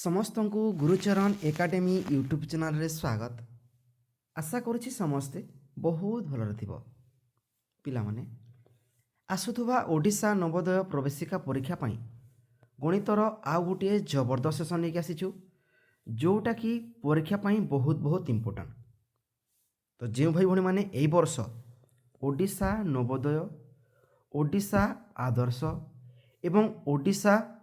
समस्त को Gurucharan academy YouTube channel रे स्वागत। आशा करुछि समस्ते बहुत भलरे थिबो। पिला माने आसुथुबा ओडिशा नवोदय प्रवेशिका परीक्षा पाई गणितर आउ गोटे जबरदस्त सेसन लेके आसीछु जोटा कि परीक्षा पाई बहुत बहुत इंपोर्टेंट। तो जो भाई भणी माने एई वर्ष ओडिशा नवोदय, ओडिशा आदर्श एवं ओडिशा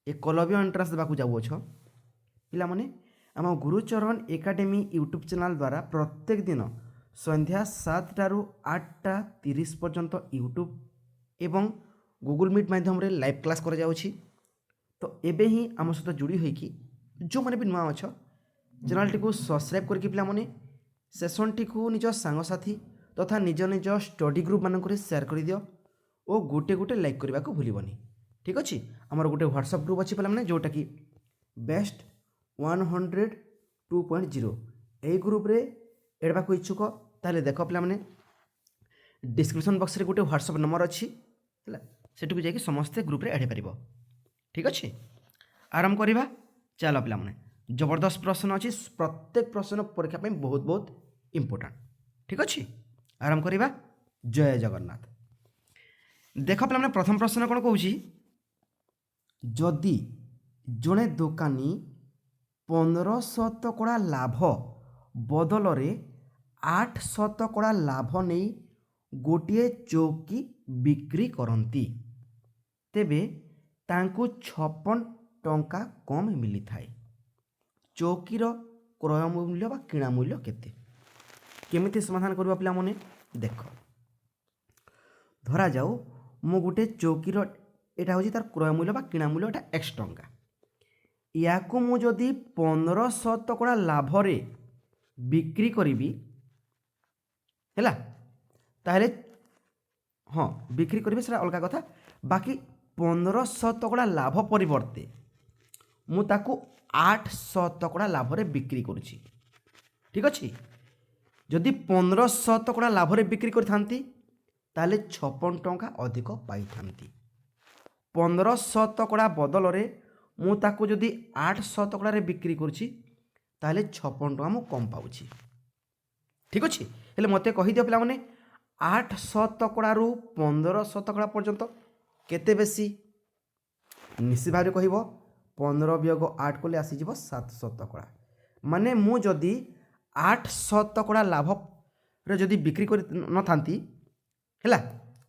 एकलव्य एंट्रांस देवाक जाऊछ पिला माने आम गुरुचरण एकाडेमी यूट्यूब चैनल द्वारा प्रत्येक दिन संध्या 7 ରୁ 8:30 पर्यंत यूट्यूब एवं गूगल मीट माध्यम रे लाइव क्लास कर जाउछि। तो एबे ही आम सहित जोड़ी होइकी जो माने भी नुआ अछ चैनल टी को सब्सक्राइब करके पिला माने सेशन टी को निज सांगसाथी तथा निज निज स्टडी ग्रुप मानक रे शेयर कर दियो और गोटे गोटे लाइक करने को भूलबनी। ठीक अच्छे आमर गोटे व्हाट्सएप ग्रुप अच्छी पे जोटा कि बेस्ट 102.0 यही ग्रुप रे एडवाक इच्छुक ताले देख पे डिस्क्रिप्शन बॉक्स रे गोटे व्हाट्सएप नंबर अच्छी है सेठू जाकि समस्ते ग्रुप रे एड पार। ठीक अच्छे आरंभ करवा चल पे जबरदस्त प्रश्न अच्छी प्रत्येक प्रश्न परीक्षा पे बहुत बहुत इंपोर्टेंट। ठीक अच्छे आरंभ करवा। जय जगन्नाथ। देख पे प्रथम प्रश्न कौन कौच जदि जड़े दोकानी 15% लाभ बदल रे 8% लाभ नहीं गोटे चौकी बिक्री करती तेबे तांकु 56 टंका कम मिली थाए। चौकीर क्रय मूल्य बा किणा मूल्य केते केमिति समाधान करबा पिला मने देख धरा जाऊ मो गोटे चौकीर एटा होची तार क्रय मूल्य बा किणा मूल्य एटा x टंका याकू मु जदि 15% लाभ रे बिक्री करी हैला ताहले हाँ बिक्री करी से अलग कथा बाकी 15% लाभ परिवर्ते मु ताकू 8% लाभ रे बिक्री करुची। ठीक अच्छे जदि 15% लाभ रे बिक्री करी थांती ताहले 56 टंका अधिक पाई थांती। 15% बदल रे मु ताकू जदि 8% रे बिक्री करुची ताहले 56 टंका मु कम पाउची। ठीक अच्छे हेले मते कहि दियो पिला माने 8% रु 15% पर्यंत केते बेसी निश्चित भाव कहब 15 वियोग 8 को आसी जीव 7% माने मु जदि 8% लाभ रे जदि बिक्री कर न थांती हैला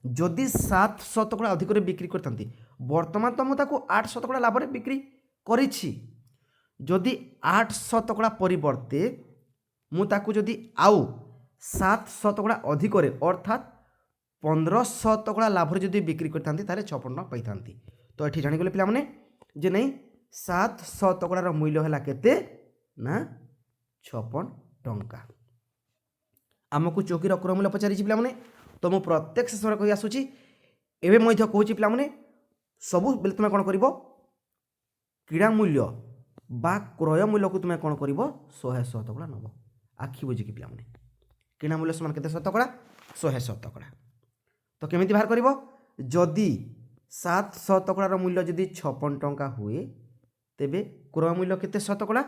जदि 7% अधिक बिक्री करती वर्तमान तो मुझे 8% लाभ रे बिक्री करिछि जदि 8% परिवर्ते मुझे जदि आउ 7% अधिक अर्थात 15% लाभ रे जदि बिक्री करती 56 टंका पाई थांती। तो ये जानिगले पिला माने जे नहीं 7% मूल्य है केते ना 56 टंका। आमको चौकीर क्रय मूल्य पचारि पिला माने तो मु प्रत्येक शेष कही आसूची एवं मैं कहूँ पे सबू बेले तुम कौन कर किणा मूल्य बा क्रय मूल्य को तुम कौन कर 100% नब आखि बुझिकी पे किणा मूल्य समान के 100% तो केमी बाहर कर जदि 7% मूल्य जदि 56 टंका हुए तेबे क्रय मूल्य केते 100%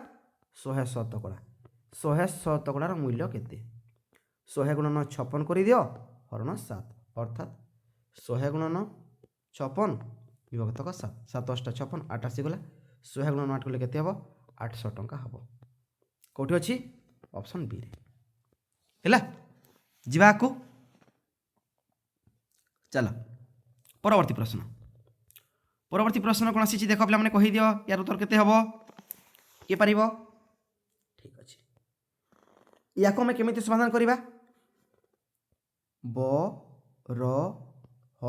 100% मूल्य केते 100 गुणन 56 कर दियो हरण 7 अर्थात 100 गुणन 56 विभक्त 7 7 8 56 8 आसीगला 100 गुणन 8 कले केते हबो 800 टंका हबो। कोठी अछि ऑप्शन बी रे हैला जिबा को चलो परवर्ती प्रश्न कोन आसी देखो पिला माने कहि दियो यार उत्तर केते हबो के पारिबो। ठीक अछि याको हम केमिति समाधान करिबा ब र ह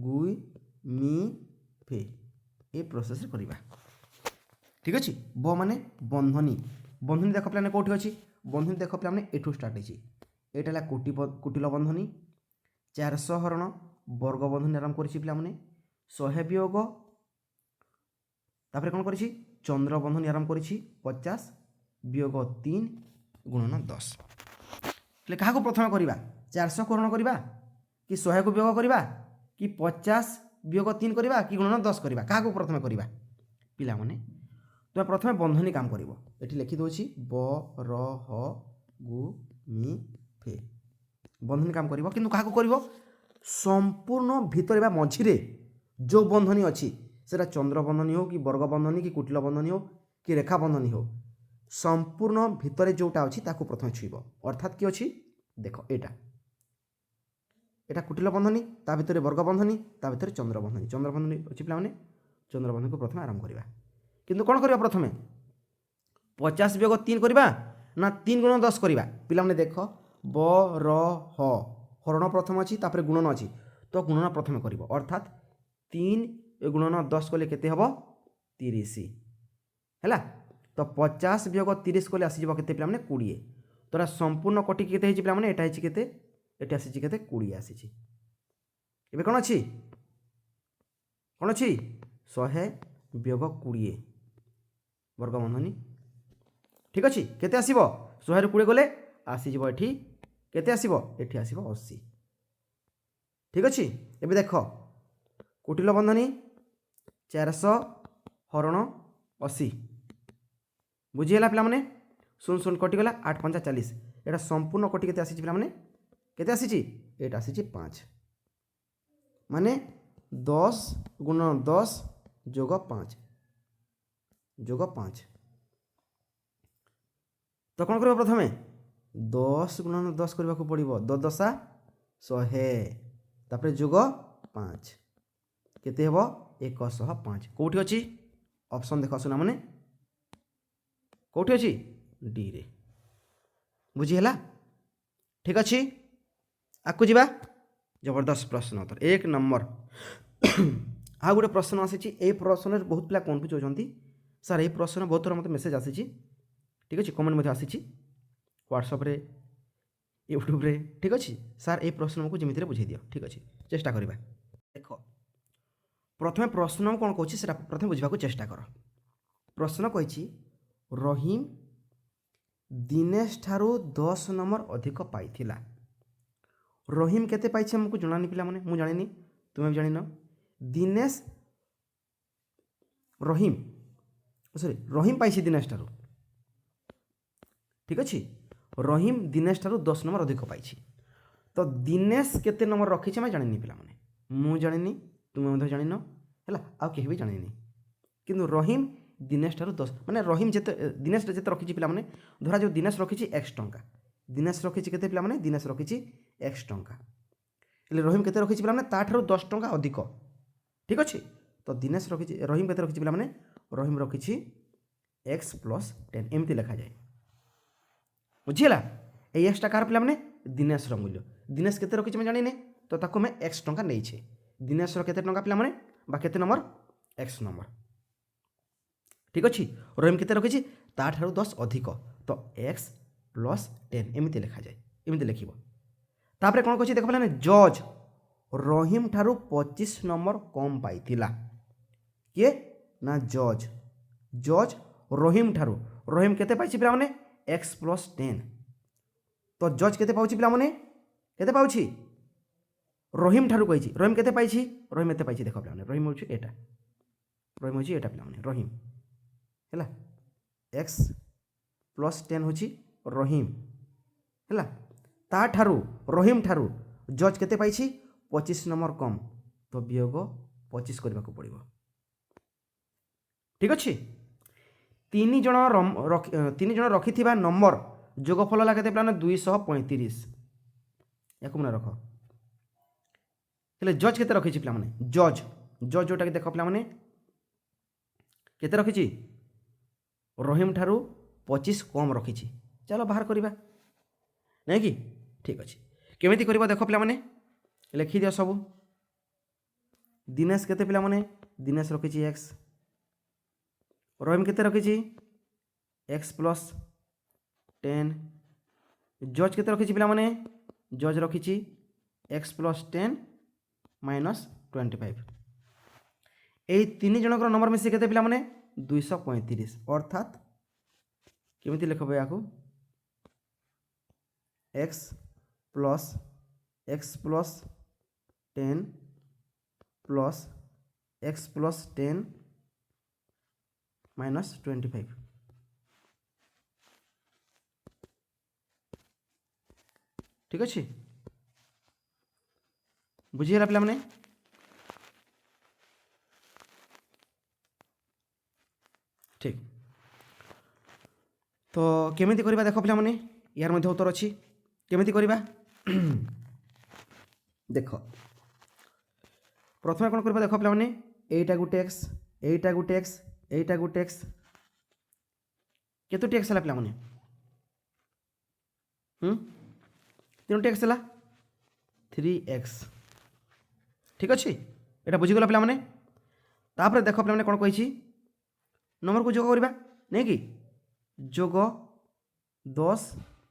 गुई मी फे ए प्रोसेस करिबा। ठीक अछि ब माने बंधनी बंधनी देख पे कोठी अछि बंधनी देख पे हमने एठू स्टार्ट होछि एटा ला कुटिल बंधनी 400 हरण वर्ग बंधनी आरंभ करछि पिला माने 100 वियोग तापर कोन करछि चंद्र बंधनी आरंभ करछि 50 वियोग 3 गुणन 10 ले काहा को प्रथम करिबा 400 करण करिबा कि 100 को वियोग करिबा कि 50 वियोग 3 करिबा कि गुणन 10 करिबा काहा को प्रथम करिबा पिला माने तुम प्रथमे बंधनी काम कर ये लिखि दूसरी ब र ह गु मि फे बंधनी काम कर कि क्या संपूर्ण भितर मझिरे जो बंधनी अच्छी से चंद्र बंधनी हो कि वर्ग बंधनी कि कुटिल बंधनी हो कि रेखा बंधनी हो संपूर्ण भितर जोटा अच्छी ताकू प्रथम छुईब अर्थात कि अच्छी देख एटा कुटिल बंधनी ता भितर वर्ग बंधनी ता भितर चंद्र बंधनी अच्छी पे चंद्र बंधनी को प्रथम आरंभ करवा किंतु कौन करवा प्रथमे 50 वियोग 3 करवा ना 3 गुण 10 करवा पिला देख ब र ह हरण प्रथम अच्छी तापर गुणन अच्छी तो गुणन प्रथम कर अर्थात 3 गुणन 10 कले केते हबो 30 है तो 50 वियोग 30 कले आसीज के पे 20 तो संपूर्ण कोटि केते पे एटा केते एटी आसी केते 20 आसी एबे कौन अच्छी 100 वियोग 20 वर्ग बंधनी ठीक अच्छे केते आसीबो 100 रु 20 गले आसीजिबो एठी केते आसीबो एठी आसीबो 80 ठीक अच्छे एबे देख कुटिल बंधनी 400 हरण 80 बुझीगला पिला माने शून्य शून्य कटिगला 8 5 40 एटा संपूर्ण कोटि केते आसीछि पिला माने केते आसीछि एटा आसीछि 5 माने 10 गुण 10 जोग 5 तो कौन कर प्रथमे 10 गुण 10 करने को पड़ो 10 दशा 100 तापर जोग 5 केते हेबो 105 कोठी अछि ऑप्शन देख सुना माने कोठी अछि डी रे बुझीगला ठीक अच्छे आकु जीवा जबरदस्त प्रश्न उत्तर 1 नंबर आ गोटे प्रश्न आसी प्रश्न बहुत पिला कन्फ्यूज होती सर ये प्रश्न बहुत थर मत मेसेज आसी ठीक अच्छे कमेंट में आसी व्हाट्सएप रे यूट्यूब रे ठीक अच्छे सर ये प्रश्न को जमीती बुझे दियो ठीक अच्छे चेष्टा करवा देख प्रथम प्रश्न कौन कहूँ प्रथम बुझा चेष्टा कर प्रश्न कही रहीम दिनेश ठारू 10 नंबर अधिक पाइथिला रहीम केते पाइछे हमको जनानी पिला माने मु जानिनी तुम भी जानिन दिनेश रहीम सॉरी रहीम पाइछे दिनेश ठारू ठीक अच्छे रहीम दिनेश ठारू 10 नंबर अधिक पाइछे तो दिनेश केते नंबर रखी मैं जानिनी पिला माने मु जानिनी तुम भी जानिन है आ केही भी जानिनी किंतु रहीम दिनेश ठारू 10 माने रहीम जेते दिनेश जेते रखी पिला माने धरा जो दिनेश रखी एक्स टंका दिनेश रखी केते पिला माने दिनेश रखी एक्स टंका हेले रहीम केते रखी पिला माने ता ठारू 10 टंका अधिक ठीक अच्छे तो दिनेश रखी रहीम केते रखी पिला माने रहीम रखी एक्स प्लस 10 एमती लिखा जाए बुझीगला ए एक्सटा कार पिला माने दिनेश मूल्य दिनेश केते रखी मैं जानिने तो ताको मैं एक्स टंका नहीं दिनेश केते टंका पिला माने बा केते नंबर एक्स नंबर ठीक अच्छे रहीम केते रखी ता ठारू 10 अधिक तो एक्स प्लस 10 एमती लिखा जाए एमती लिखिबो तापर कौन कछि देख पे जज रहीम ठारू 25 नंबर कम पाइथिला किए ना जज जज रहीम ठारू रहीम केते पाइछि पिला माने एक्स प्लस 10 तो जज केते पाउछि पिला माने केते पाउछि रहीम ठारू कहिछि रहीम केते पाइछि रहीम एते पाइछि देख पिला माने रहीम होछि एटा पिला माने रहीम हैला एक्स प्लस 10 होछि रहीम हैला ता ठारू रहीम ठारू जज केते पाइछि 25 नंबर कम तो वियोग 25 करने को पड़ो ठीक अच्छे 3 जन रखि नंबर जोगफल ला केते प्लान 235 या मन रख हेले जज केते रखी पिला माने जज जज जोटा देख पिला माने केते रखी रहीम ठारू 25 कम रखी चलो बाहर करवा नहीं कि ठीक अच्छे केमिति करवा देख पिला माने लिखि दियो सब दिनेश केते पिला माने दिनेश रखी एक्स रहीम केते रखी एक्स प्लस 10 जज केते रखी पिला माने जज रखी एक्स प्लस 10 माइनस 25 यही 3 जनकर नंबर मिसी केते पिला माने 235 अर्थात केमिति लिखब या x plus 10 plus x plus 10 -25। ठीक अच्छे बुझीगला पे ठीक तो केमिति करबा देख पे यार मध्य उत्तर अच्छी केमिति करबा देख प्रथम कौन करबा देख पे एटा गुटे एक्स एटा गुटे एक्स एटा गुटे एक्स केतोटी एक्स है पे तीनोटी एक्स है 3x ठीक अच्छे यहाँ बुझीगल पे तापर देख पे कौन कही नंबर को जोग करवा नहीं कि जोग 10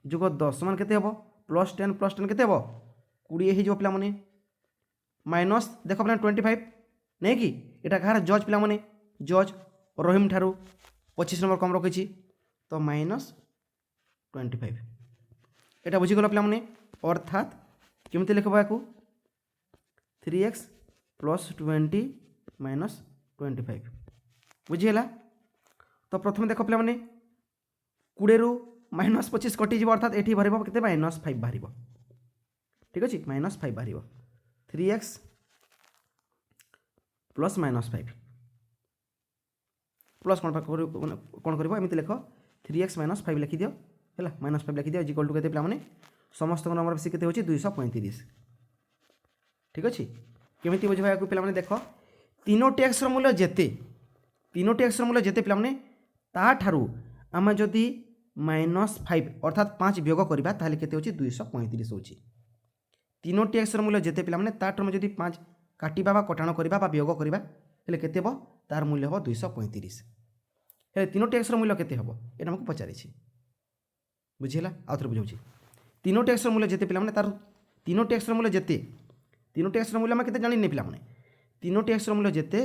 जोग 10 समान केते हबो +10 केते हबो 20 हो पे माइनस देख पे 25 नहीं कि यहाँ कहार जज पे जज रहीम ठारू 25 नंबर कम रखी तो -25 यहाँ बुझीगल पे अर्थात केमती लिखबा या 3x + 20 - 25 बुझीगला तो प्रथम देख पे 20 रु -25 कटिज अर्थात ये भर के -5 बाहर ठीक अच्छे -5 बाहर 3x + -5 प्लस कौन कौन कर लिख 3x - 5 लिखिद है -5 लिखिद इक्वल टू के पे समस्त नंबर बेसी के 235 ठीक अच्छे केमी बुझा पे देख तीनोटी एक्स मूल्य जेते तीनोटी एक्स मूल्य जेते पे ताठारू आम जदि -5 अर्थात 5 वियोग करवा ताले केते होची 235 होची तीनोटी एक्स मूल्य जेते पे ताठू जदि 5 काटिबा बा कटाण करबा बा वियोग करबा हेले केते हो तार मूल्य हो 235 हेले तीनोटी एक्स मूल्य केते हो ये हमको पचारि बुझीला आउ थे बुझाऊँ तीनोटी एक्स मूल्य जेते पे तार तीनोटी एक्स मूल्य जेते तीनोटी एक्स मूल्य आम के जानी पे तीनोटी एक्स मूल्य जेते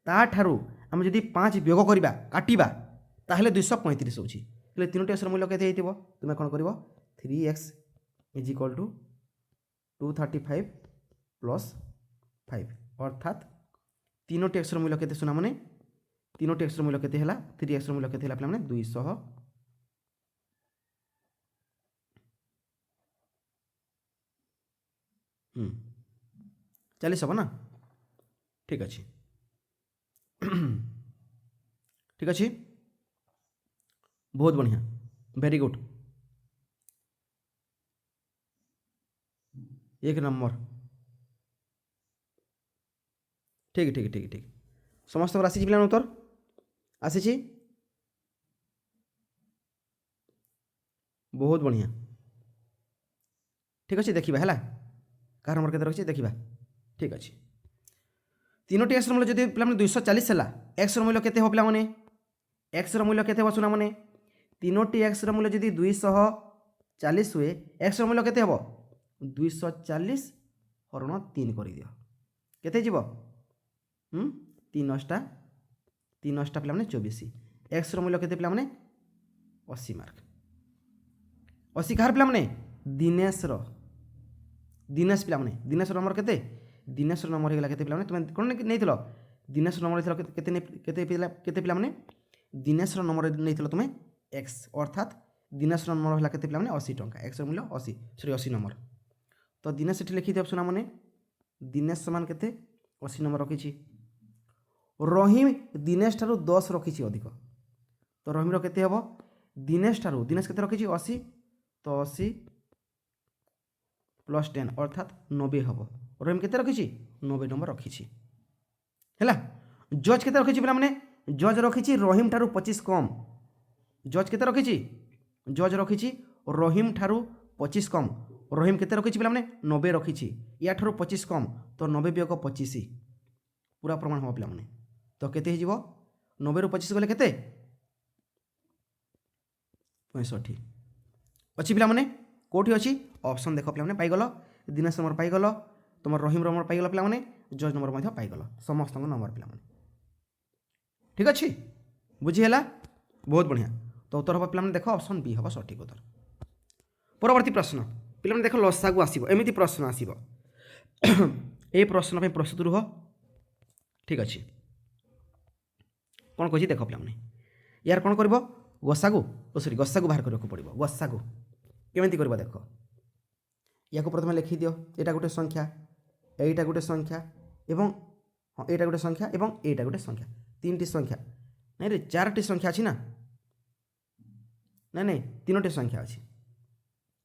ताठारू आम जदि 5 वियोग करवा काटिबा ताहले 235 होची हेले तीनोटी एक्स मूल्य केते हेतिबो तुमे कोन करिवो 3x = 235 + 5 अर्थात तीनोटी एक्स मूल्य केते सुना माने तीनोटी एक्स मूल्य केते हला 3x मूल्य केते हला पे 200 40 हम ना ठीक अच्छे ठीक अच्छे बहुत बढ़िया वेरी गुड 1 नंबर ठीक ठीक ठीक ठीक समस्त आसी पे उत्तर आसी बहुत बढ़िया ठीक अच्छे देखा है कार नंबर के रखी देखा ठीक अच्छे तीनोटी एक्स मूल्य जब पे 240 है एक्स मूल्य केते हो पे एक्स मूल्य केते हो सुना माने तीनोटी एक्स मूल्य जब 240 हुए एक्स मूल्य केते हो 240 हरण 3 कर दियो केते जीव 3 टा पे 24 एक्स मूल्य केते पे 80 मार्क 80 कहार पे दिनेश दिनेश पे दिनेश नंबर केते दिनेश नंबर होगा केते पे तुम कौन नहीं दिनेश नंबर केते पे दिनेश नंबर नहीं तुम एक्स अर्थात दिनेश नंबर है केते पे 80 टंका एक्स मूल्य 80 सॉरी 80 नंबर तो दिनेश ये लिखी सुना माने दिनेश समान केते 80 नंबर रखी रहीम दिनेश ठारू 10 रखी अधिक तो रहीम केते हम दिनेश ठारू दिनेश केते रखी 80 तो 80 + 10 अर्थात 90 हम रहीम केते रखी 90 नंबर रखी है जज केते रखी पे जज रखी रहीम ठारू 25 कम जज केते रखी जज रखी रहीम ठारू 25 कम रहीम केते रखी पे 90 रखी या ठारू 25 कम तो 90 वियोग 25 पूरा प्रमाण हम पे तो केते हो 90 ରୁ 25 गले केते 65 अच्छी पे कौटी अच्छी ऑप्शन देख पे पाइगल दिनेश नंबर पाइगल तुम रहीम नंबर पाइगल पे जज नंबर पाइगल समस्त नंबर पे ठीक अच्छे बुझीगला बहुत बढ़िया तो उत्तर हम पे देख ऑप्शन बी हम सठिक उत्तर परवर्ती प्रश्न पे देख लसागु आसो एमती प्रश्न आसो ये प्रश्न प्रस्तुत रुह ठीक अच्छे कौन कही देख पे यार कौन कर गसागु सॉरी गसागु बाहर करने पड़ो गसागु केमी कर देख या प्रथम लिखि दियो यहाँ गोटे संख्या यहीटा गोटे संख्या एवं हाँ यहाँ गोटे संख्या एवं यहाँ गोटे संख्या 3टी संख्या नहीं रे 4टी संख्या अच्छी ना नहीं नहीं 3टी संख्या अच्छी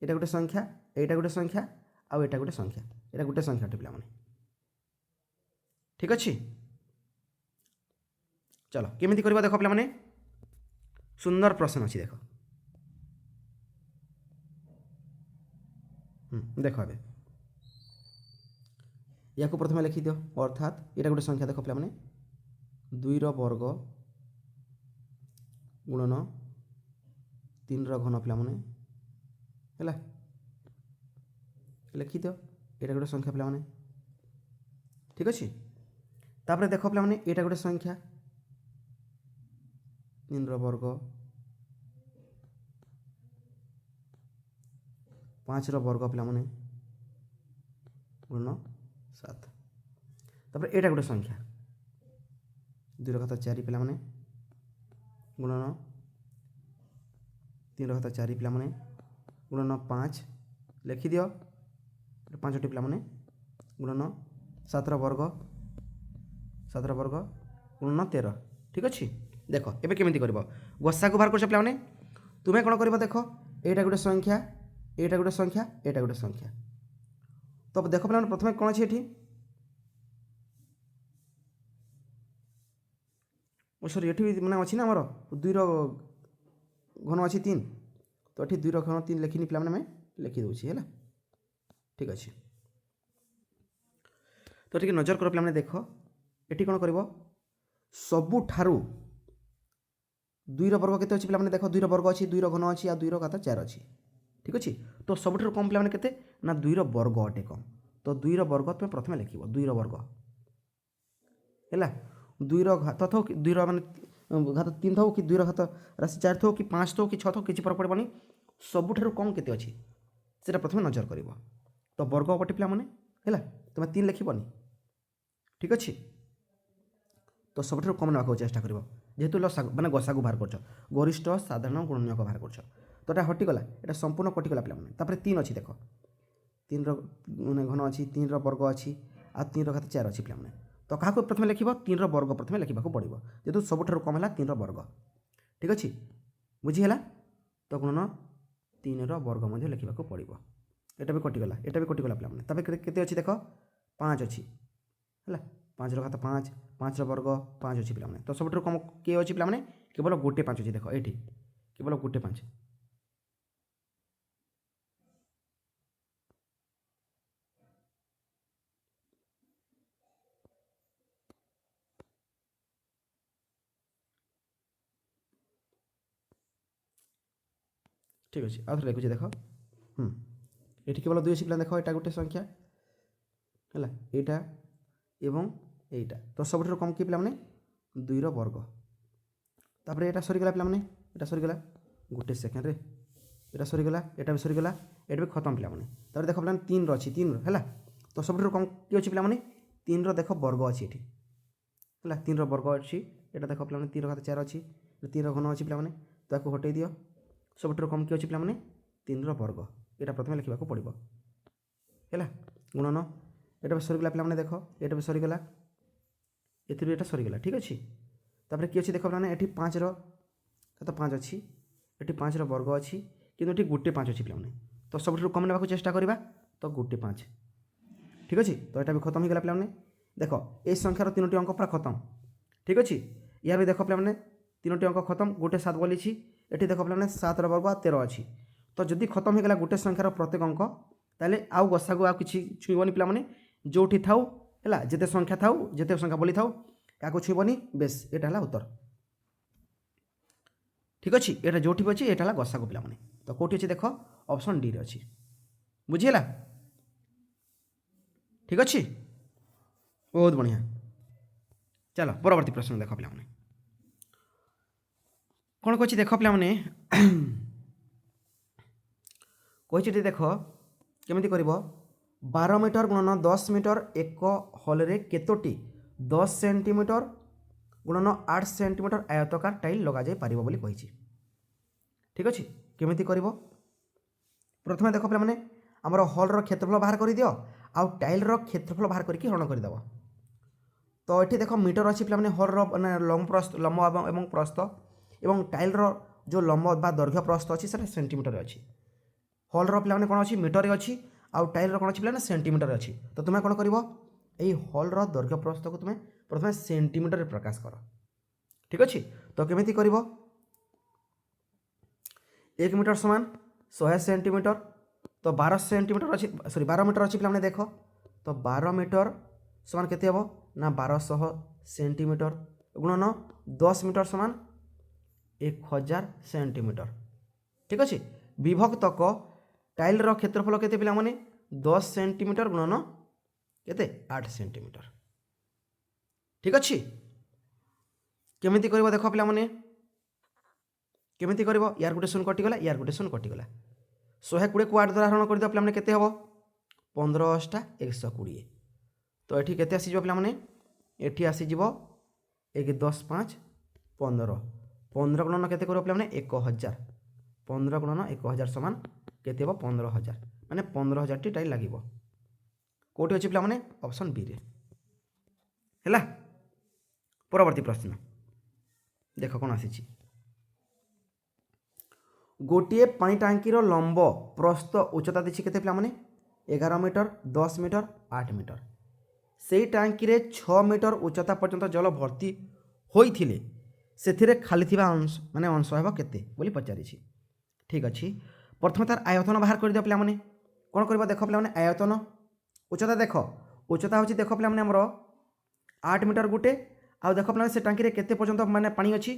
यहाँ गोटे संख्या यहाँ गोटे संख्या आउ यहाँ गोटे संख्या यहाँ गोटे संख्या पे पे ठीक अच्छे चलो केमी कर देख पे सुंदर प्रश्न अच्छी देख देख ए या प्रथम लिखि दियो अर्थात यहाँ गोटे संख्या देख पे 2 वर्ग गुणन 3 घन पे लिखि दियो यहाँ गोटे संख्या पे ठीक अच्छे तापर देख पे यहाँ गोटे संख्या 3 वर्ग 5 वर्ग पे गुणन 7 तापर यहाँ गोटे संख्या 2 घात 4 पे गुणन 3 घात 4 पे गुणन 5 लिखि दियो 5टी पे गुणन 7 वर्ग गुणन 13 ठीक अच्छे देख एबे केमिति करबो गसा को बाहर कर पे तुम्हें कौन कर देख यहाँ गोटे संख्या यहाँ गोटे संख्या यहाँ गोटे संख्या तो देख पे प्रथम कौन अच्छे ये सॉरी ये मैंने अच्छी ना आमर 2 घन अच्छी 3 तो ये 2 घन 3 लिखिनी पे मैं लिखिदे है ठीक अच्छे तो ठीक नजर कर पे देख ये कौन कर सबुठारू 2 वर्ग केते अच्छी पे देख 2 वर्ग अच्छी 2 घन अच्छी आ 2 घात 4 अच्छी ठीक अच्छे तो सबुठ कम पे केते ना 2 वर्ग अटे कम तो 2 वर्ग तुम प्रथम लिख 2 वर्ग है 2 घात थो कि 2 माने घात 3 थो कि 2 घात राशि 4 थो कि 5 थो कि 6 थो किसी फरक पड़े सबुठ कम केते अच्छी से प्रथम नजर कर तो वर्ग अटे पे है तुम 3 लिखनी ठीक अच्छे तो सबुठ कम ना चेष्टा कर जेहेतु लसागु माने गसागु बाहर कर गरिष्ठ साधारण गुणनीयक बाहर कर तो यहाँ हटिगला यहाँ संपूर्ण कटिगला पे 3 अच्छी देख 3 घन अच्छी 3 वर्ग अच्छी आ 3 घात 4 अच्छी पे तो क्या प्रथम लिख 3 वर्ग प्रथम लिखा पड़ो जेहतु सबुठ कम है 3 वर्ग ठीक अच्छे बुझीगला तो गुणन 3 वर्ग लिखा पड़ो यहाँ भी कटिगला यहाँ भी कटिगला पे केते अच्छी देख 5 अच्छी है 5 घात 5 5 वर्ग 5 अच्छी पे तो सब कम किए अच्छी पे केवल गोटे 5 अच्छी देख ये केवल गोटे 5 ठीक अच्छे आउ थे लिखुचे देख ये केवल 2 अच्छी पे देख यहाँ गोटे संख्या है यहाँ एवं यहीटा तो सब कम किए पे 2 वर्ग तापर यहाँ सरीगला पे यहाँ सरीगला गोटे सेकेंड यहाँ सरीगला यहाँ भी सरीगला ये भी खत्म पे देख पे 3 अच्छी 3 है तो सब कम किए अच्छी पे 3 देख वर्ग अच्छी ये है 3 वर्ग अच्छी यहाँ देख पे 3 घात 4 अच्छी 3 घन अच्छी पे तो हटे दियो सब कम किए अच्छी पे 3 वर्ग यहाँ प्रथम लिखा पड़ो है गुणन यहाँ सरीगला पे देख यहाँ भी सरीगला ये सरीगला ठीक अच्छे तापर किए अच्छी देख पे ये 5 तो 5 अच्छी ये 5 वर्ग अच्छी कि गोटे 5 अच्छी पे तो सब कम ना चेष्टा करवा तो गोटे 5 ठीक अच्छे तो यहाँ भी खत्म हो गला पे देख ये संख्यार 3टी अंक पूरा खत्म ठीक अच्छे या भी देख पे 3टी अंक खत्म गोटे 7 बोली ये देख पे 7 वर्ग 13 अच्छी तो जदि खत्म हो गला गोटे संख्यार प्रत्येक अंक ताले आउ गसागु आ कि छुईबनी पे जो थाउ है जिते संख्या थाउ जिते संख्या बोली थाउ क्या छुईबनी बेस यहाँ है उत्तर ठीक अच्छे यहाँ जो भी अच्छे यहाँ है गसागु पे तो कौटी अच्छे देख ऑप्शन डी रे अच्छी बुझीगला ठीक अच्छे बहुत बढ़िया चलो परवर्ती प्रश्न देख पे कौन कही देख पे कही देख केमिति कर 12 मीटर गुणन 10 मीटर एक हल रे केतोटी 10 सेंटीमीटर गुणन 8 सेंटीमीटर आयतकार टाइल लग जाई पारिबो बोली कहिछि। ठीक अछि केमिति करिवो प्रथमे देख पे माने हमर हॉल रो क्षेत्रफल बाहर कर दियो आउ टाइल रो क्षेत्रफल बाहर करके हरण कर दबो। तो ये देख मीटर अच्छी पे हॉल रो माने लंब एवं प्रस्थ एवं टाइल रो जो लंब बा दैर्घ्य प्रस्थ अच्छी से सेंटीमीटर अच्छी। हॉल रो पे कौन अच्छी मीटर अच्छी आउ टाइल रो कौन अच्छी पे सेंटीमीटर अच्छी। तो तुम्हें कौन कर हॉल रो दैर्घ्य प्रस्थ को तुम्हें प्रथम सेंटीमीटर रे प्रकाश कर। ठीक अच्छे तो केमिति कर 1 मीटर समान 100 सेंटीमीटर तो 12 सेंटीमीटर अच्छी सॉरी 12 मीटर अच्छी पे देख तो 12 मीटर समान केते हम ना 1200 सेंटीमीटर गुणन 10 मीटर समान 1000 सेंटीमीटर। ठीक अच्छे विभक्त क टाइल रो क्षेत्रफल केते पिला माने 10 सेंटीमीटर गुणन केते 8 सेंटीमीटर। ठीक अच्छे केमिति करबो देख पिला माने केमिति करबो यार गुटे शून्य कटिगला यार गुटे शून्य कटिगला 120 को 8 द्वारा हरण कर दियो पिला माने केते हबो 15 अष्टा 120। तो एठी केते आसी जिवो पिला माने एठी आसी जिवो 1 10 5 15 15 गुणन केते करबो पिला माने 1000 15 गुणन 1000 समान केते हबो 15000 माने 15000 टी टाइल लागिवो। कोठी अछि पिला माने ऑप्शन बी रे हैला। परवर्ती प्रश्न देख कौन आसी गोटे पानी टांकीर लंब प्रस्थ उच्चता देखिए केते पिला माने 11 मीटर 10 मीटर 8 मीटर से टांकी रे 6 मीटर उच्चता पर्यंत जल भर्ती होइथिले सेथिरे खाली थिबा अंश माने अंश हेबो केते बोली पचारिछि। ठीक अछि प्रथम तार आयतन बाहर कर दियो पिला माने कोन करबो देख पिला माने आयतन उच्चता देख उच्चता होछि देख पिला माने हमरो 8 मीटर गुटे आ देख पिला से टांकी रे केते पर्यंत माने पानी अछि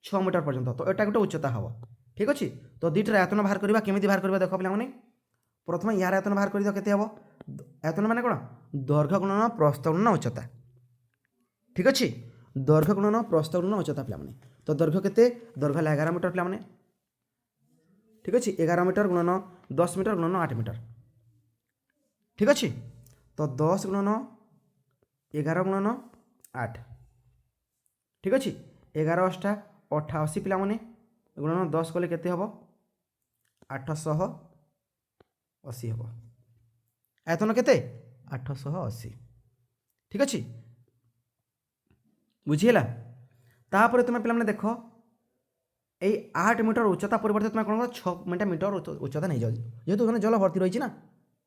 6 मीटर पर्यंत तो एटा गुटे उच्चता हबो। ठीक अच्छे तो दुईटा आयतन बाहर करवा केमिति बाहर करवा देख पिला माने प्रथम यार आयतन बाहर कर दियो केते हबो आयतन माने कोन दैर्घ्य गुणन प्रस्थ गुणन उच्चता। ठीक अच्छे दैर्घ्य गुणन प्रस्थ गुणन उच्चता पिला माने तो दैर्घ्य केते दैर्घ्य 11 मीटर पिला माने। ठीक अच्छे 11 मीटर गुणन 10 मीटर गुणन 8 मीटर। ठीक अच्छे तो 10 गुणन 11 गुणन 8। ठीक अच्छे 11 अष्टा 88 पिला माने गुणन 10 कले केते हबो 880 हबो आयतन केते 880। ठीक अच्छे बुझीला तापर तुम पे देख ये 8 मीटर उच्चता परिवर्तित तुम कौन 6 मीटर उच्चता नहीं जाओ जेहेतु जल भर्ती रही ना।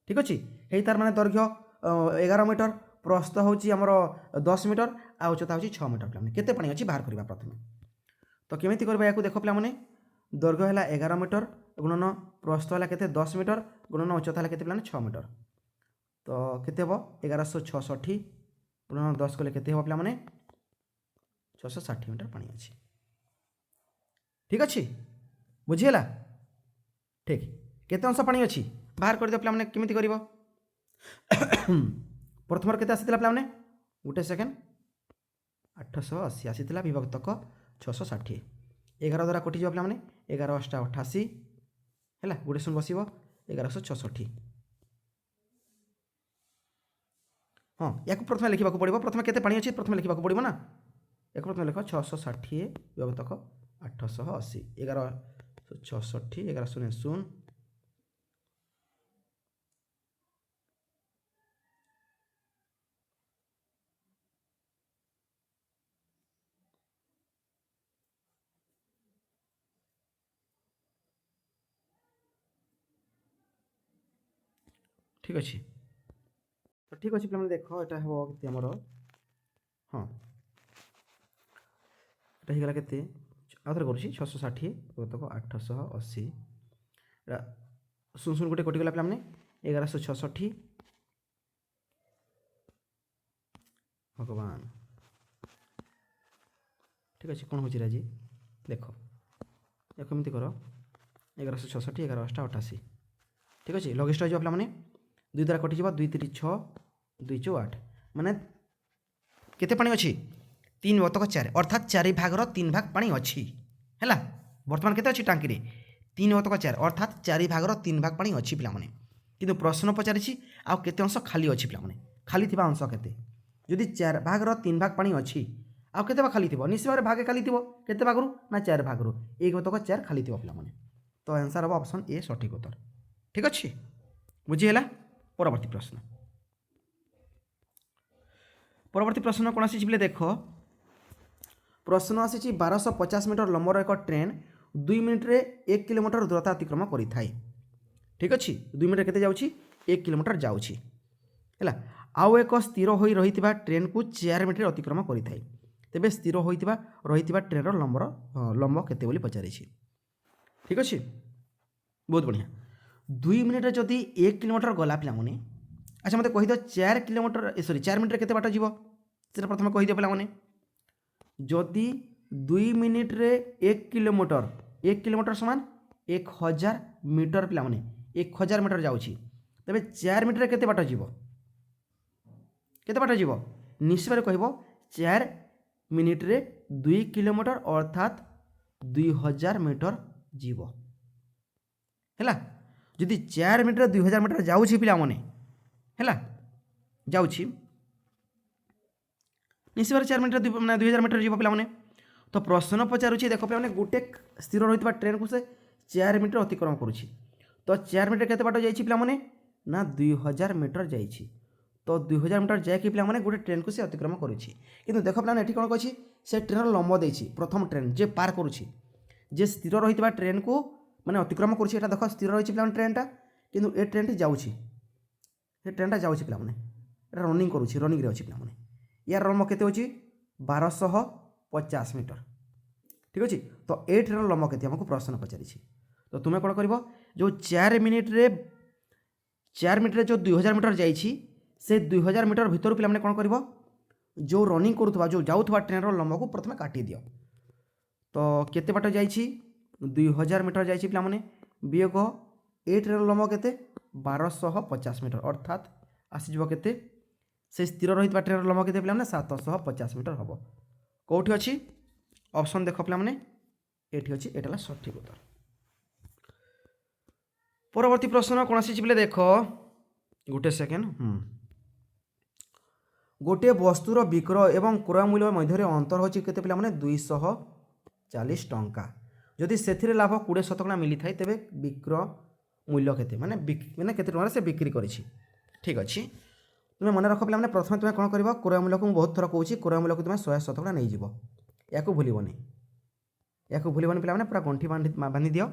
ठीक अच्छे यही तार माने दैर्घ्य 11 मीटर प्रस्थ होची हमर 10 मीटर आ उच्चता होची 6 मीटर पे केते पानी अछि बाहर करबा प्रथमे। तो केमिति करबा याकू देख पिला माने दैर्घ्य है 11 मीटर गुणन प्रस्थ है केते 10 मीटर गुणन उच्चता है केते पिला 6 मीटर तो केते हबो 1166 गुणन 10 कले केते हबो पिला माने 660 मीटर पानी अछि। ठीक अच्छे बुझीला ठीक केते अंश पानी अछि बाहर कर दियो पिला माने केमिति करबो प्रथम केते आसीतिला पिला माने गुटे सेकेंड 880 आसीतिला विभक्तक 660 11 द्वारा कटि जाओ पिला माने 11 अष्टा 88 हैला गुटे शून्य बसिबो 1166। हाँ या प्रथम लिखा पड़ो प्रथम केते पानी अच्छी प्रथम लिखा पड़ो ना एक प्रथम लिख 660 विभक्तक 880 1166 11 शून्य शून्य ठीक अच्छे तो ठीक अच्छे पे देख यहाँ हम के हाँ यहाँ होगा के आउे कर 660 तक 880 शून्य शून्य गोटे कटिगला पे 1166 भगवान। ठीक अच्छे कौन हो राजी देख या कमी कर 1166 11 अष्टा 88। ठीक अच्छे लघिष्ठ हो पे 2 द्वारा कटिज 2 3 6 2 4 8 माने केते पानी अच्छी 3 बतक 4 अर्थात 4 भागर 3 भाग पानी अच्छी है बर्तमान केते अच्छी टांकी रे 3 बतक 4 अर्थात 4 भागर 3 भाग पानी अच्छी पिला माने किंतु प्रश्न पचारिछि आउ केते अंश खाली अच्छी पिला माने खाली थिबा अंश केते जदि 4 भागर 3 भाग पानी अच्छी आउ केते भाग खाली थिबो निश्चित भाव भागे खाली थिबो केते भागरू ना 4 भागरू एक मतक 4 खाली थिबो पिला माने तो आंसर हम ऑप्शन ए सठिक उत्तर ठीक अछि बुझिहेला परवर्ती प्रश्न कौन आसी देख प्रश्न आसी 1250 मीटर लंबर एक ट्रेन 2 मिनिट रे 1 किलोमीटर दूरता अतिक्रम करिथाय ठीक अछि 2 मिनिट केते जाउछि 1 किलोमीटर जाउछि हैला आउ एक स्थिर होई रहितिबा ट्रेन को 4 मिनिट रे अतिक्रम करिथाय तेबे स्थिर होइतिबा रहितिबा ट्रेन रो लंब केते बोली पचारि छी ठीक अछि बहुत बढ़िया 2 मिनिट रे जदी 1 किलोमीटर गला पिला माने अच्छा मते कहि दो 4 किलोमीटर सॉरी 4 मिनिट रे केते बाट जीवो सेटा प्रथम कहि दियो पिला माने जदि 2 मिनिट रे 1 किलोमीटर समान 1000 मीटर पिला माने 1000 मीटर जाउछि तबे 4 मिनिट रे केते बाट जीवो निश्चित भाव कहबो 4 मिनिट रे 2 किलोमीटर अर्थात 2000 मीटर जीवो हैला जदि 4 मिनिट रे 2000 मीटर जाउछि पिला माने हैला जाउछि निश्चित भाव 4 मिनिट रे 2000 मीटर जीवो पिला माने तो प्रश्न पचारुछि देखो पिला माने गोटे स्थिर रहितबा ट्रेन को से 4 मिनिट अतिक्रम करूछि तो 4 मिनिट केते बाट जाइछि पिला माने ना 2000 मीटर जाइछि तो 2000 मीटर जाय कि पिला माने गोटे ट्रेन को से अतिक्रम करूछि किंतु देखो पिला एठी कोन कहछि से ट्रेन लंब देछि प्रथम ट्रेन जे पार करूछि जे स्थिर रहितबा ट्रेन को माने अतिक्रम करूछि एटा देखो स्थिर रहिछि पिला ट्रेनटा किंतु ए ट्रेनटी जाउछि ए ट्रेनटा जाउछि पिला माने एटा रनिंग रे अछि पिला माने यार लंब केते होछि 1250 मीटर ठीक अछि तो ए ट्रेन लंब केते हमको प्रश्न पचारिछि तो तुमे कोन करबो जो 4 मिनिट रे जो 2000 मीटर जाइछि से 2000 मीटर भीतर पिला माने कोन करबो जो रनिंग करूथबा जो जाउथबा ट्रेन रो लंब को प्रथमे काटी दियो तो केते बाट जाइछि 2000 मीटर जाइछि पिला माने वियोग ए ट्रेन लंब केते 1250 मीटर अर्थात आसी जबो केते से स्थिर रहितबा ट्रेन लंब केते पिला माने 750 मीटर हबो कोठी अछि ऑप्शन देखो पिला माने एठी अछि एटाला सठिक उत्तर परवर्ती प्रश्न कोन आसी पिले देखो गोटे सेकेंड गोटे वस्तुर विक्रय एवं क्रय मूल्य मध्य अंतर होछि केते पिला माने 240 टंका जदि सेथिरे लाभ 20% मिली थाए तेबे विक्रय मूल्य केते माने केते टंका से बिक्री करिछि ठीक अछि तुमे मन रख पिला माने प्रथम तुमे कोन करबो क्रय मूल्य को बहुत थरा कहूछि क्रय मूल्य को तुमे 100% नै जिवो याकू भूलिबोनी पिला माने पूरा गंठी बांधी दियो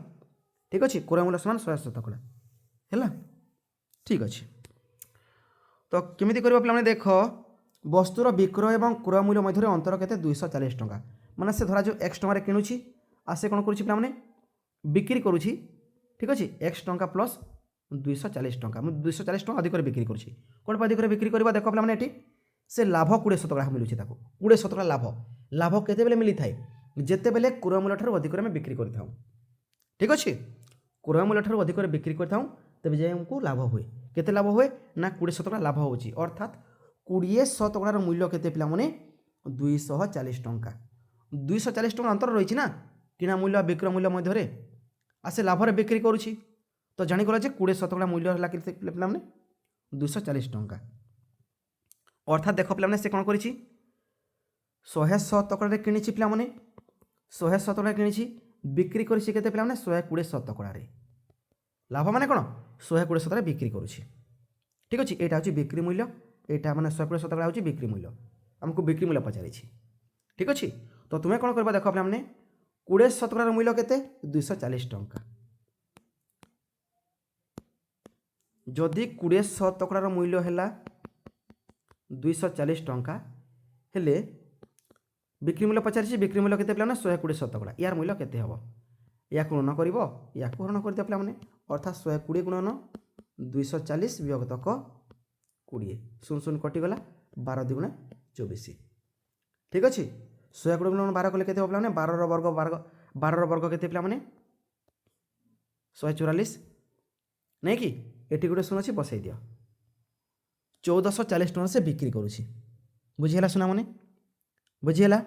ठीक अछि क्रय मूल्य समान 100% हैला ठीक अछि तो केमिति करबो पिला माने देखो वस्तुर विक्रय एवं क्रय मूल्य मध्य अंतर केते 240 टंका माने से धरा जो x टंका रे किनुछि आ से कोन करूछि पिला माने बिक्री करूछि ठीक अछि x टंका प्लस 240 टंका मैं 240 टंका अधिक बिक्री करूछि कोन अधिक बिक्री करबा देखो पिला माने एठी से लाभ 20% मिलुछि ताको 20% लाभ केते बेले मिली थाए जेते बेले क्रय मूल्य ठाରୁ अधिक में बिक्री करथाउ ठीक अछि क्रय मूल्य ठाରୁ अधिक बिक्री करथाउ तबे जे हमको लाभ होय केते लाभ होय ना 20% लाभ होछि अर्थात 20% मूल्य केते पिला माने 240 टंका 240 टंका अंतर रहिछि ना किना मूल्य विक्रय मूल्य मध्य रे आसे लाभ रे बिक्री करूछि तो जानि गला जे 20% मूल्य हला केते पिला माने 240 टंका अर्थात देखो पिला माने से कोन करिछि 100 रे किनिछि पिला माने 100 रे किनिछि बिक्री करिछि केते पिला माने 120 रे लाभ माने कोन 120 रे बिक्री करूछि ठीक अछि एटा होछि बिक्री मूल्य एटा माने 120 होछि बिक्री मूल्य हमको बिक्री मूल्य पचारिछि ठीक अछि तो तुमे कोन करबा देखो पिला माने 20% रो मूल्य केते 240 टंका जदि 20% रो मूल्य हैला 240 टंका हेले बिक्री मूल्य पचारिछि बिक्री मूल्य केते पिला माने 120% यार मूल्य केते हबो या गुणन करिवो या गुणन कर दिया पिला माने अर्थात 120 गुणन 240 विभक्तक 20 शून्य शून्य कटि गला 12 दुगुणे 24 ठीक अछि 120 गुणन 12 कले केते हो पिला माने 12 रो वर्ग केते पिला माने 144 नै कि एटी गुटे शून्य अछि बसै दियो 1440 टका से बिक्री करूछि बुझिहेला सुना माने बुझिहेला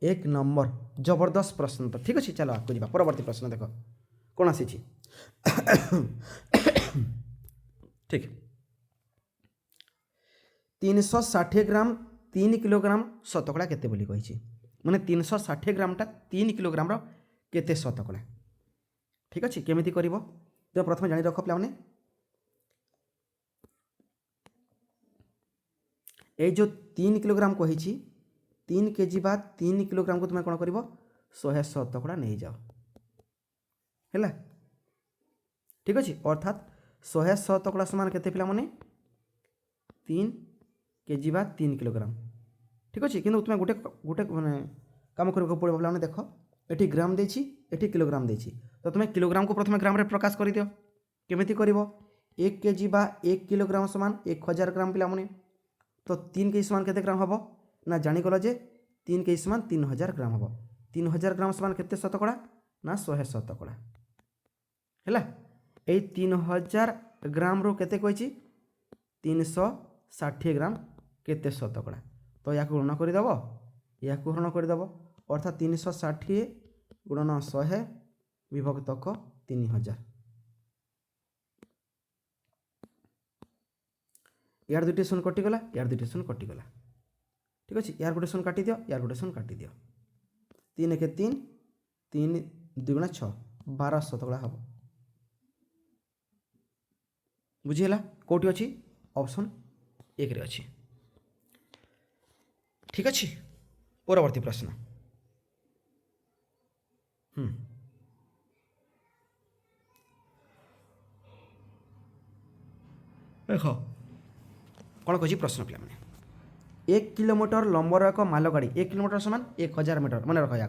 एक नंबर जबरदस्त प्रश्न तो ठीक अच्छे चलो आपको जी परवर्ती प्रश्न देख कौन आसी ठीक 360 ग्राम 3 किलोग्राम शतकड़ा केते बोली कहिछि माने 360 ग्रामटा 3 किलोग्राम रो केते शतकड़ा। ठीक अच्छे केमिति करिवो तो प्रथम जानि रख पे मैंने ये जो 3 किलोग्राम कही 3 केजी बा 3 किलोग्राम को तुम्हें कौन कर 100 शतकड़ा नहीं जाओ है। ठीक अच्छे अर्थात 100 शतकड़ा समान केते पिला माने 3 केजी बा 3 किलोग्राम। ठीक अच्छे कि तुम्हें गोटे गोटे माने काम करने पड़ो पे देख ये ग्राम देछि एठी किलोग्राम देछि तो तुम्हें किलोग्राम को प्रथम ग्राम रे प्रकाश कर दियो केमिति करिवो 1 केजी बा 1 किलोग्राम समान 1000 ग्राम पिला माने तो 3 केजी समान केते ग्राम हबो ना जानिगल जे 3 केजी समान 3000 ग्राम हबो 3000 ग्राम समान केते शतकड़ा ना 100 शतकड़ा हैला। ए 3000 ग्राम रो केते कहिछि 360 ग्राम केते शतकड़ा तो या गुणन कर दबो या गुणन कर दबो अर्थात 360 गुणन 100 विभक्त 3000 यार दुटे शून्य कटिगला यार दुटे शून्य कटिगला। ठीक अच्छे यार गोटे शून्य काटी दियो यार गोटे शून्य काटी दियो 3 1 3 3 2 गुणा 6 12 शतकड़ा हम बुझीगला कौटी अच्छी ऑप्शन 1 रे अच्छी। ठीक अच्छे परवर्ती प्रश्न देख कौन कही प्रश्न पे मैंने 1 किलोमीटर लंबर एक मालगाड़ी 1 किलोमीटर समान 1000 मीटर मन रख या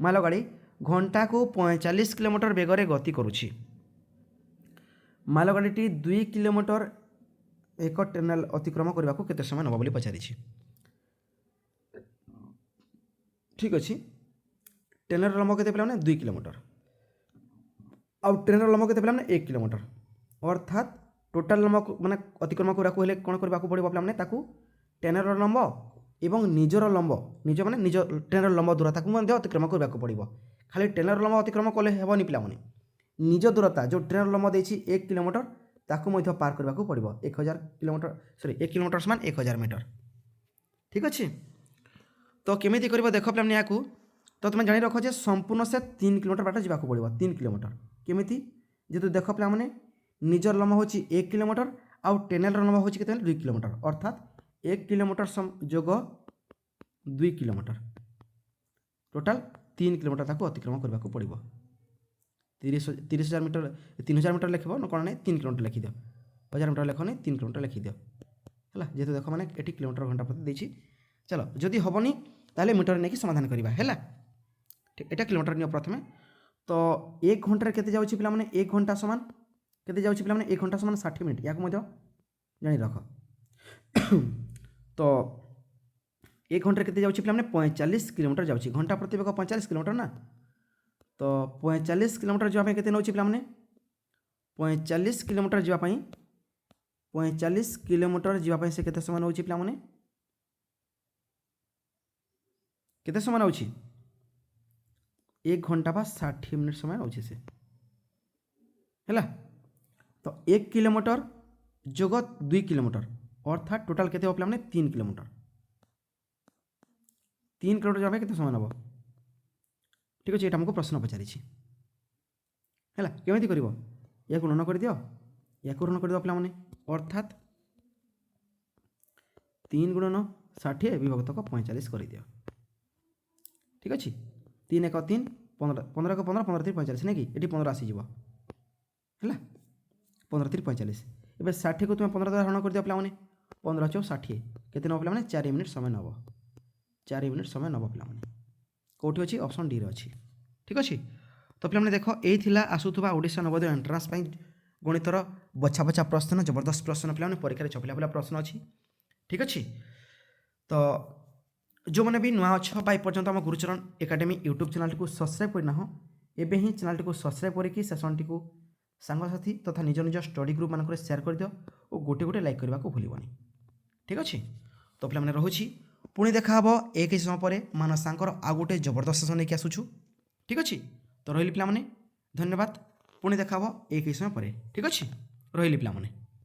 मालगाड़ी घंटा को 45 किलोमीटर बेगर गति करुछि मालगाड़ी 2 किलोमीटर एक टनेल अतिक्रम करने को केते समय नब बोली पचारि। ठीक अच्छे टनेल लंब केते पे 2 किलोमीटर आउ ट्रेनर लंब केते पे 1 किलोमीटर अर्थात टोटाल लंब माने अतिक्रम करने को कौन करने पड़ो पे ताकू ट्रेनर लंब एवं निजर लंब निज माने निज ट्रेनर लंब दूरता को अतिक्रम करने को पड़ो खाली ट्रेनर लंब अतिक्रम कले हेबनी पिलाने निज दूरता जो ट्रेनर लंब देछि 1 किलोमीटर ताकू मध्य पार करने को पड़ो 1000 किलोमीटर सॉरी 1 किलोमीटर समान 1000 मीटर। ठीक अच्छे तो केमिति करबो देख पे या तो तुम जानी रख जे संपूर्ण से 3 किलोमीटर बाट जावाक पड़ो 3 किलोमीटर केमिति जेतु देख पे मैंने निजर लंब हो 1 किलोमीटर आउ ट्रेनर लंब हो 2 किलोमीटर अर्थात 1 किलोमीटर जोग 2 किलोमीटर टोटाल 3 किलोमीटर ताको अतिक्रमण करने को पड़ो 30,000 मीटर 3000 मीटर लिख न कौन नहीं 3 किलोमीटर लिखिद 1000 मीटर लिख नहीं 3 किलोमीटर लिखिद है जेहतु देख मैंने ये किलोमीटर घंटा प्रति देछि चलो जदि हेनी ताले मीटर नहीं समाधान करवा है यहाँ किलोमीटर नियो प्रथमे तो 1 घंटे केते जाउछि पिला माने 1 घंटा समान केते जाउछि पिला माने 1 घंटा समान 60 मिनिट या जानी रख तो 1 घंटे केते जाउछि पिला माने 45 किलोमीटर जाउछि घंटा प्रति बेग 45 किलोमीटर ना तो 45 किलोमीटर जावाई केते नउछि पिला माने 45 किलोमीटर जावाई 45 किलोमीटर जावाई से केते समय नउछि पिला माने केते समय नउछि 1 घंटा बा 60 मिनिट समय नउछि से हैला तो 1 किलोमीटर जोग 2 किलोमीटर अर्थात टोटाल केते हो पिला माने 3 किलोमीटर 3 किलोमीटर जावाई केते समय नब। ठीक अच्छे ये हमको प्रश्न पचारि है केमी कर या ऋण कर दियो या ऋण कर पे मैंने अर्थात 3 गुणन 60 विभक्त 45 कर दियो। ठीक अच्छे 3 1 3 15 15 1 15 15 3 45 नहीं कि ये 15 आसीज है 15 3 45 ए 60 को तुम 15 द्वारा ऋण कर दियो पे मैंने 15 चौ 60 केते नब पे 4 मिनिट समय नब 4 मिनिट समय नब पे कौटी अच्छी ऑप्शन डी अच्छी। ठीक अच्छे तो पे देख यही आसूबा ओडिशा नवोदय एंट्रांस गणितर बछा बछा प्रश्न जबरदस्त प्रश्न पे परीक्षा छपिला पिला प्रश्न अच्छी। ठीक अच्छे तो जो मैंने भी नुआ अच्छ पर्यटन आम गुरुचरण एकेडमी यूट्यूब चैनल को सब्सक्राइब करना हो एवं ही चैनल को सब्सक्राइब करके सेसन टी सांगसाथी तथा निज निज स्टडी ग्रुप मानक शेयर कर दियो और गोटे गोटे लाइक करने को भूलनी। ठीक अच्छे तो पे मैंने रोची पुणी देखा एक समय पर मानसांकर आउ गोटे जबरदस्त सेसन लेकिन आसुछु। ठीक अच्छे तो रही पे धन्यवाद पुणी देखा एक समय पर। ठीक अच्छे रही पे।